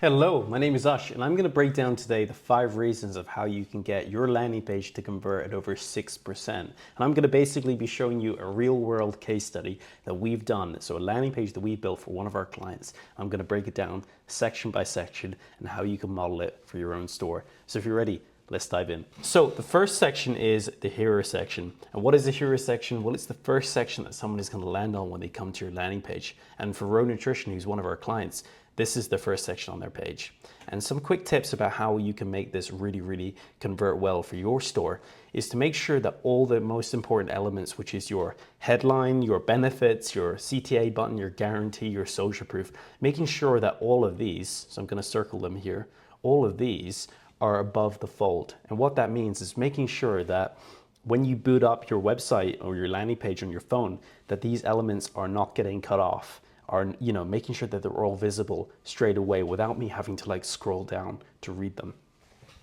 Hello, my name is Ush, and I'm going to break down today the 5 reasons of how you can get your landing page to convert at over 6%. And I'm going to basically be showing you a real world case study that we've done. So a landing page that we built for one of our clients. I'm going to break it down section by section and how you can model it for your own store. So if you're ready, let's dive in. So the first section is the hero section. And what is the hero section? Well, it's the first section that someone is going to land on when they come to your landing page. And for Row Nutrition, who's one of our clients, this is the first section on their page. And some quick tips about how you can make this really convert well for your store is to make sure that all the most important elements, which is your headline, your benefits, your CTA button, your guarantee, your social proof, making sure that all of these, so I'm going to circle them here, all of these are above the fold. And what that means is making sure that when you boot up your website or your landing page on your phone, that these elements are not getting cut off, are, making sure that they're all visible straight away without me having to scroll down to read them.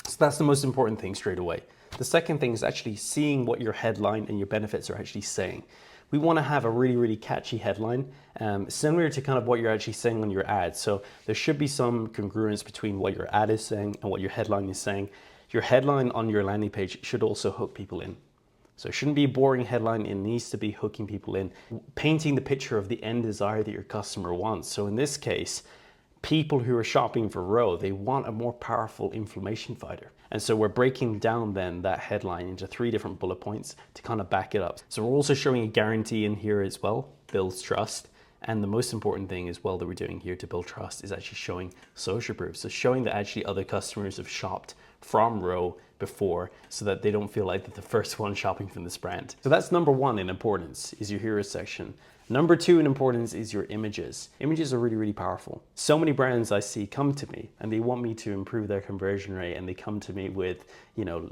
So that's the most important thing straight away. The second thing is actually seeing what your headline and your benefits are actually saying. We want to have a really catchy headline, similar to kind of what you're actually saying on your ad. So there should be some congruence between what your ad is saying and what your headline is saying. Your headline on your landing page should also hook people in. So it shouldn't be a boring headline, it needs to be hooking people in, painting the picture of the end desire that your customer wants. So in this case, people who are shopping for Row, they want a more powerful inflammation fighter. And so we're breaking down then that headline into 3 different bullet points to kind of back it up. So we're also showing a guarantee in here as well, builds trust. And the most important thing as well that we're doing here to build trust is actually showing social proof. So showing that actually other customers have shopped from Row before so that they don't feel like they're the first one shopping from this brand. So that's number 1 in importance, is your hero section. Number 2 in importance is your images. Images are really powerful. So many brands I see come to me and they want me to improve their conversion rate, and they come to me with,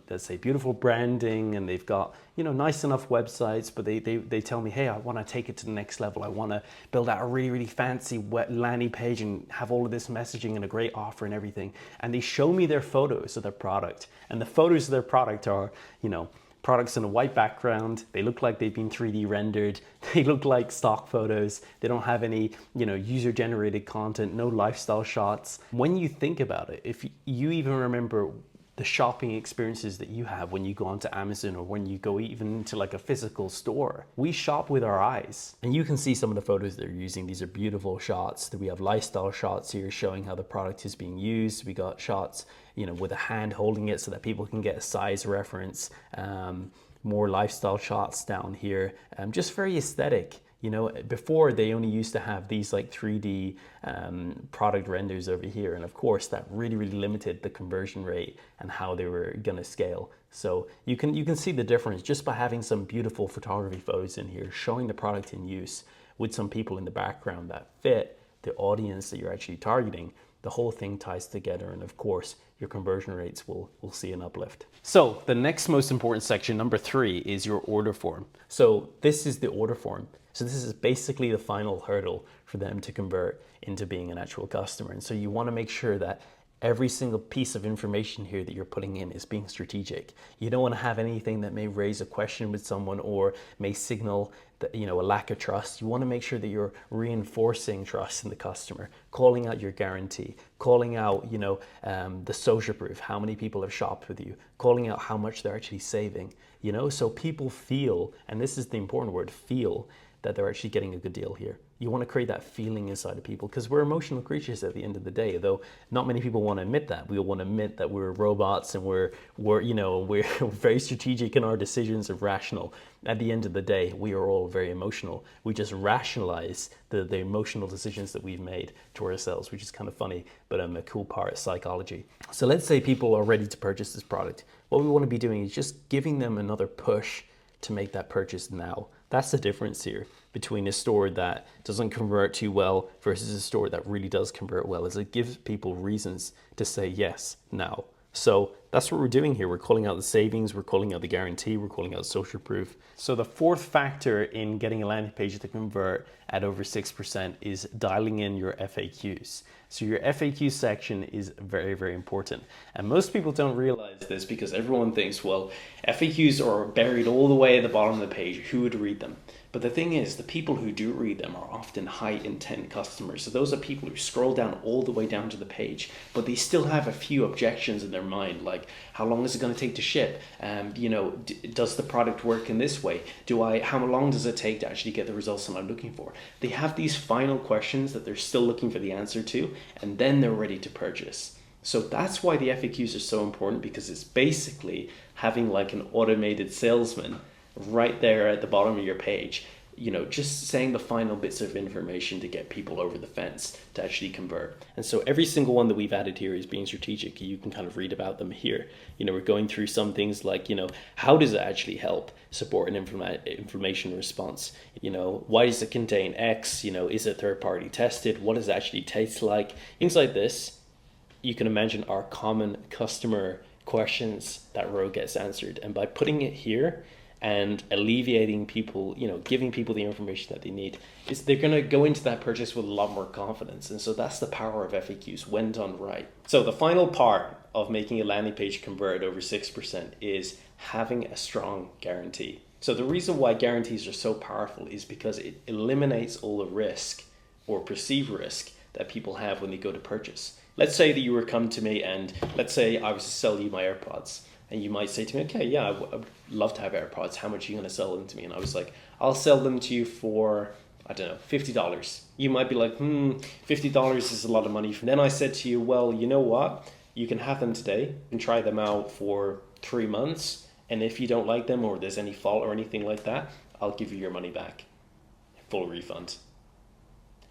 let's say beautiful branding, and they've got, nice enough websites, but they tell me, hey, I want to take it to the next level. I want to build out a really fancy landing page and have all of this messaging and a great offer and everything. And they show me their photos of their product, and the photos of their product are, products in a white background. They look like they've been 3D rendered. They look like stock photos. They don't have any, user generated content, no lifestyle shots. When you think about it, if you even remember the shopping experiences that you have when you go onto Amazon or when you go even to a physical store, we shop with our eyes. And you can see some of the photos they're using. These are beautiful shots. We have lifestyle shots here showing how the product is being used. We got shots, with a hand holding it so that people can get a size reference. More lifestyle shots down here, just very aesthetic. Before they only used to have these 3D product renders over here. And of course that really limited the conversion rate and how they were gonna scale. So you can see the difference just by having some beautiful photography photos in here, showing the product in use with some people in the background that fit the audience that you're actually targeting. The whole thing ties together, and of course your conversion rates will see an uplift. So the next most important section, number 3, is your order form. So this is the order form. So this is basically the final hurdle for them to convert into being an actual customer. And so you want to make sure that every single piece of information here that you're putting in is being strategic. You don't want to have anything that may raise a question with someone or may signal that, a lack of trust. You want to make sure that you're reinforcing trust in the customer, calling out your guarantee, calling out, the social proof, how many people have shopped with you, calling out how much they're actually saving, so people feel, and this is the important word, feel, that they're actually getting a good deal here. You want to create that feeling inside of people, because we're emotional creatures at the end of the day, though not many people want to admit that. We want to admit that we're robots and we're very strategic in our decisions and rational. At the end of the day, we are all very emotional. We just rationalize the emotional decisions that we've made to ourselves, which is kind of funny, but a cool part of psychology. So let's say people are ready to purchase this product. What we want to be doing is just giving them another push to make that purchase now. That's the difference here between a store that doesn't convert too well versus a store that really does convert well, is it gives people reasons to say yes now. So That's what we're doing here. We're calling out the savings, we're calling out the guarantee, we're calling out social proof. So the fourth factor in getting a landing page to convert at over 6% is dialing in your FAQs. So your FAQ section is very, very important. And most people don't realize this because everyone thinks, well, FAQs are buried all the way at the bottom of the page. Who would read them? But the thing is, the people who do read them are often high intent customers. So those are people who scroll down all the way down to the page, but they still have a few objections in their mind, like how long is it going to take to ship? Does the product work in this way? How long does it take to actually get the results that I'm looking for? They have these final questions that they're still looking for the answer to, and then they're ready to purchase. So that's why the FAQs are so important, because it's basically having like an automated salesman right there at the bottom of your page, just saying the final bits of information to get people over the fence to actually convert. And so every single one that we've added here is being strategic. You can kind of read about them here. We're going through some things like, how does it actually help support an inflammation response? Why does it contain X? Is it third party tested? What does it actually taste like? Things like this, you can imagine, are common customer questions that row gets answered. And by putting it here and alleviating people, giving people the information that they need, they're going to go into that purchase with a lot more confidence. And so that's the power of FAQs when done right. So the final part of making a landing page convert over 6% is having a strong guarantee. So the reason why guarantees are so powerful is because it eliminates all the risk or perceived risk that people have when they go to purchase. Let's say that you were come to me and let's say I was to sell you my AirPods. And you might say to me, okay, yeah, I would love to have AirPods. How much are you going to sell them to me? And I was like, I'll sell them to you for, I don't know, $50. You might be like, $50 is a lot of money. And then I said to you, well, you know what? You can have them today. You can try them out for 3 months. And if you don't like them or there's any fault or anything like that, I'll give you your money back. Full refund.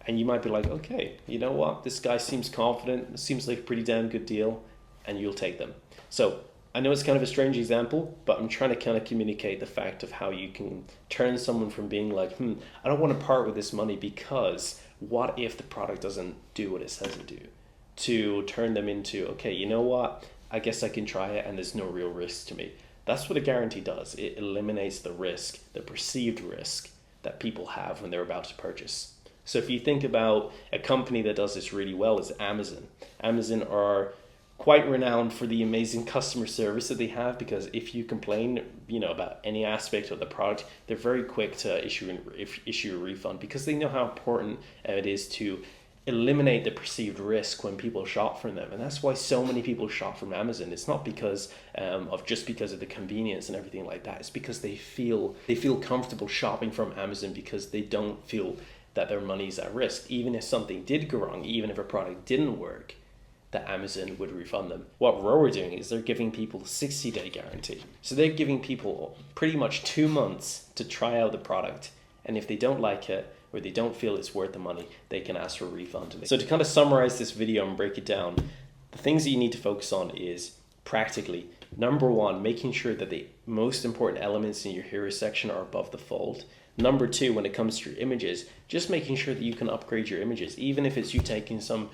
And you might be like, okay, you know what? This guy seems confident. It seems like a pretty damn good deal. And you'll take them. So I know it's kind of a strange example, but I'm trying to kind of communicate the fact of how you can turn someone from being like, I don't want to part with this money because what if the product doesn't do what it says it do, to turn them into, okay, you know what? I guess I can try it and there's no real risk to me. That's what a guarantee does. It eliminates the risk, the perceived risk that people have when they're about to purchase. So if you think about a company that does this really well, is Amazon. Amazon are quite renowned for the amazing customer service that they have, because if you complain, about any aspect of the product, they're very quick to issue a refund, because they know how important it is to eliminate the perceived risk when people shop from them. And that's why so many people shop from Amazon. It's not because because of the convenience and everything like that. It's because they feel comfortable shopping from Amazon, because they don't feel that their money's at risk. Even if something did go wrong, even if a product didn't work, that Amazon would refund them. What Row are doing is they're giving people a 60-day guarantee. So they're giving people pretty much 2 months to try out the product. And if they don't like it, or they don't feel it's worth the money, they can ask for a refund. So to kind of summarize this video and break it down, the things that you need to focus on is practically, number one, making sure that the most important elements in your hero section are above the fold. Number two, when it comes to your images, just making sure that you can upgrade your images, even if it's you taking some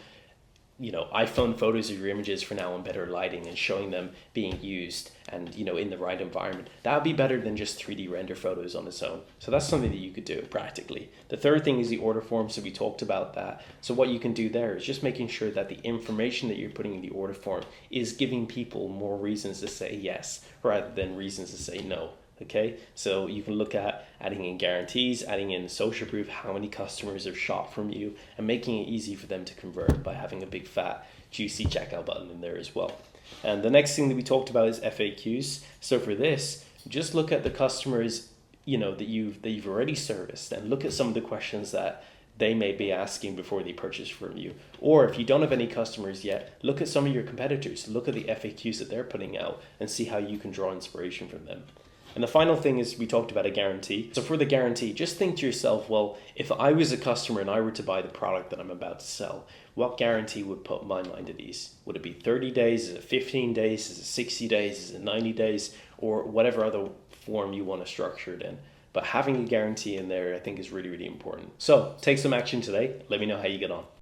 iPhone photos of your images for now in better lighting and showing them being used and, in the right environment. That would be better than just 3D render photos on its own. So that's something that you could do practically. The third thing is the order form. So we talked about that. So what you can do there is just making sure that the information that you're putting in the order form is giving people more reasons to say yes rather than reasons to say no. Okay, so you can look at adding in guarantees, adding in social proof, how many customers have shopped from you, and making it easy for them to convert by having a big fat juicy checkout button in there as well. And the next thing that we talked about is FAQs. So for this, just look at the customers that you've already serviced, and look at some of the questions that they may be asking before they purchase from you. Or if you don't have any customers yet, look at some of your competitors, look at the FAQs that they're putting out, and see how you can draw inspiration from them. And the final thing is we talked about a guarantee. So for the guarantee, just think to yourself, well, if I was a customer and I were to buy the product that I'm about to sell, what guarantee would put my mind at ease? Would it be 30 days? Is it 15 days? Is it 60 days? Is it 90 days? Or whatever other form you want to structure it in. But having a guarantee in there, I think, is really, really important. So take some action today. Let me know how you get on.